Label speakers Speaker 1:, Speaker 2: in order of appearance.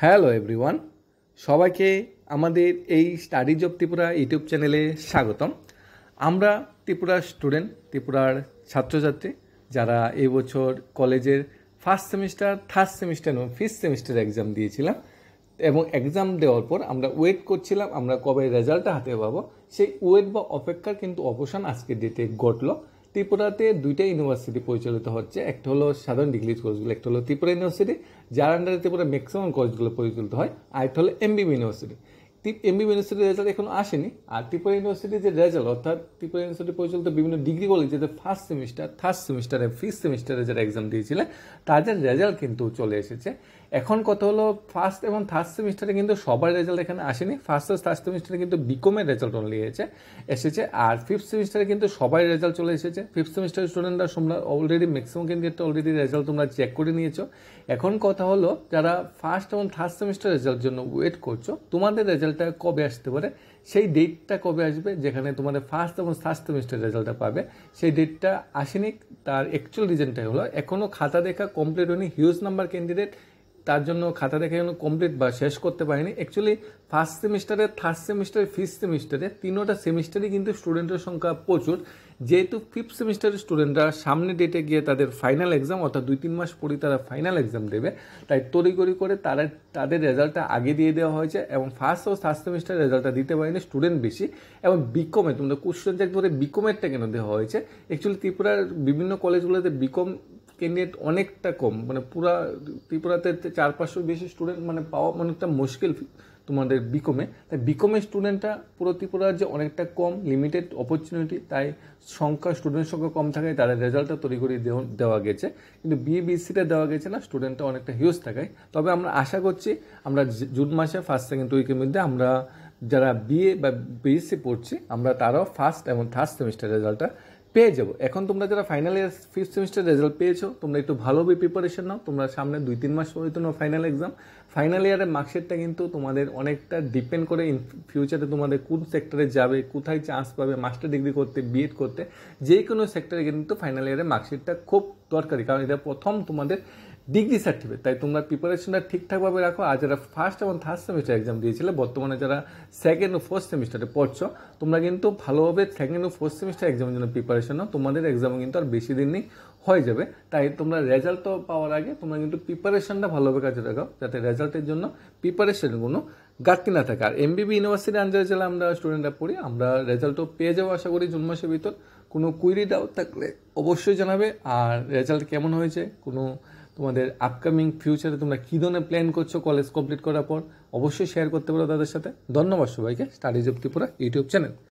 Speaker 1: Hello everyone, সবাইকে আমাদের এই স্টাডিজ অফ ত্রিপুরা ইউটিউব চ্যানেলে স্বাগতম। আমরা ত্রিপুরার স্টুডেন্ট, ত্রিপুরার ছাত্রছাত্রী যারা এই বছর কলেজের ফার্স্ট সেমিস্টার, থার্ড সেমিস্টার এবং ফিফথ সেমিস্টার এক্সাম দিয়েছিলাম এবং এক্সাম দেওয়ার পর আমরা ওয়েট করছিলাম আমরা কবে রেজাল্টটা হাতে পাবো। সেই ওয়েট বা অপেক্ষার কিন্তু অবসান আজকের ডেটে ঘটলো। ত্রিপুরাতে দুইটা ইউনিভার্সিটি পরিচালিত হচ্ছে, একটা হলো সাধারণ ডিগ্রি কোর্সগুলো, একটা হলো ত্রিপুরা ইউনিভার্সিটি যার আন্ডারে ত্রিপুরা ম্যাক্সিমাম কোর্সগুলো পরিচালিত হয়, আর একটা হলো এমবিবি ইউনিভার্সিটি। এমবিবি ইউনিভার্সিটির রেজাল্ট এখনো আসেনি, আর ত্রিপুরা ইউনিভার্সিটির যে রেজাল্ট অর্থাৎ ত্রিপুরা ইউনিভার্সিটি পরিচালিত বিভিন্ন ডিগ্রি কলেজে যে ফার্স্ট সেমিস্টার, থার্ড সেমিস্টার এবং ফিফথ সেমিস্টারে যারা এক্সাম দিয়েছিলেন তাদের রেজাল্ট কিন্তু চলে এসেছে। এখন কথা হলো ফার্স্ট এবং থার্ড সেমিস্টারে কিন্তু সবার রেজাল্ট এখানে আসেনি। ফার্স্ট আর থার্ড সেমিস্টারে কিন্তু বিকমের রেজাল্ট অনলি এসেছে, আর ফিফথ সেমিস্টারে কিন্তু সবাই রেজাল্ট চলে এসেছে। ফিফথ সেমিস্টারের স্টুডেন্টরা তোমরা already maximum candidate already result তোমরা চেক করে নিয়েছো। এখন কথা হলো যারা ফার্স্ট এবং থার্ড সেমিস্টার রেজাল্টের জন্য ওয়েট করছো, তোমাদের রেজাল্টটা কবে আসতে পারে, সেই ডেটটা কবে আসবে যেখানে তোমাদের ফার্স্ট এবং থার্ড সেমিস্টার রেজাল্টটা পাবে, সেই ডেটটা আসেনি। তার অ্যাকচুয়াল রিজনটাই হলো এখনও খাতা দেখা কমপ্লিট হয়নি। হিউজ নাম্বার ক্যান্ডিডেট তার জন্য খাতা দেখা এখনো কমপ্লিট বা শেষ করতে পারেনি। অ্যাকচুয়ালি ফার্স্ট সেমিস্টারে, থার্ড সেমিস্টারে, ফিফথ সেমিস্টারে তিনোটা সেমিস্টারই কিন্তু স্টুডেন্টের সংখ্যা প্রচুর। যেহেতু ফিফথ সেমিস্টারের স্টুডেন্টরা সামনে ডেটে গিয়ে তাদের ফাইনাল এক্সাম অর্থাৎ 2-3 মাস পরেই তারা ফাইনাল এক্সাম দেবে, তাই তড়িঘড়ি করে তাদের রেজাল্টটা আগে দিয়ে দেওয়া হয়েছে এবং ফার্স্ট ও থার্ড সেমিস্টার রেজাল্টটা দিতে পারেনি স্টুডেন্ট বেশি। এবং বিকমে তোমরা কোশ্চেন চেক করে বিকমেরটা কেন দেওয়া হয়েছে, অ্যাকচুয়ালি ত্রিপুরার বিভিন্ন কলেজগুলোতে বিকম ক্যান্ডিডেট অনেকটা কম, মানে পুরা ত্রিপুরাতে 400-500 বেশি স্টুডেন্ট মানে পাওয়া অনেকটা মুশকিল তোমাদের বিকমে। তাই বিকমের স্টুডেন্টটা পুরো ত্রিপুরার যে অনেকটা কম, লিমিটেড অপরচুনিটি, তাই স্টুডেন্টের সংখ্যা কম থাকায় তাদের রেজাল্টটা তৈরি করে দেওয়া গেছে। কিন্তু বিএবিসিটা দেওয়া গেছে না, স্টুডেন্টটা অনেকটা হিউজ থাকায়। তবে আমরা আশা করছি আমরা জুন মাসে ফার্স্ট সেকেন্ড উইকের মধ্যে আমরা যারা বিএ বা বিএসসি পড়ছি আমরা তারাও ফার্স্ট এবং থার্ড সেমিস্টার রেজাল্টটা পেয়ে যাবো। এখন তোমরা যারা final year fifth semester result পেয়েছো, তোমরা একটু ভালোভাবে প্রিপারেশন নাও। তোমরা সামনে 2-3 মাস পরে তো ফাইনাল এক্সাম। ফাইনাল ইয়ারের মার্কশিটটা কিন্তু তোমাদের অনেকটা ডিপেন্ড করে ইন ফিউচারে তোমাদের কোন সেক্টরে যাবে, কোথায় চান্স পাবে মাস্টার ডিগ্রি করতে, বিএড করতে, যে কোনো সেক্টরে কিন্তু ফাইনাল ইয়ারের মার্কশিটটা খুব দরকারি, কারণ এটা প্রথম তোমাদের ডিগ্রি সার্টিফিকেট। তাই তোমরা প্রিপারেশনটা ঠিকঠাকভাবে রাখো। আর যারা ফার্স্ট এবং থার্ড সেমিস্টার এক্সাম দিয়েছিলে, বর্তমানে যারা সেকেন্ড ও ফোর্থ সেমিস্টারে পড়ছো, তোমরা কিন্তু ভালোভাবে সেকেন্ড ও ফোর্থ সেমিস্টার এক্সামের জন্য প্রিপারেশন নাও। তোমাদের এক্সামও কিন্তু আর বেশি দিন নেই, হয়ে যাবে। তাই তোমরা রেজাল্ট তো পাওয়ার আগে তোমরা কিন্তু প্রিপারেশনটা ভালোভাবে কাজে লাগাও, যাতে রেজাল্টের জন্য প্রিপারেশনের কোনো ঘাটতি না থাকে। আর এমবিবি ইউনিভার্সিটি আন্ডারে যারা আমরা স্টুডেন্টরা পড়ি, আমরা রেজাল্টও পেয়ে যাবো আশা করি জুন মাসের ভিতর। কোনো কুইরি ডাউট থাকলে অবশ্যই জানাবে। আর রেজাল্ট কেমন হয়েছে, কোনো তোমাদের আপকামিং ফিউচারে তোমরা কী ধরনের প্ল্যান করছো কলেজ কমপ্লিট করার পর, অবশ্যই শেয়ার করতে পারো তাদের সাথে। ধন্যবাদ সবাইকে। Studies of Tripura YouTube channel.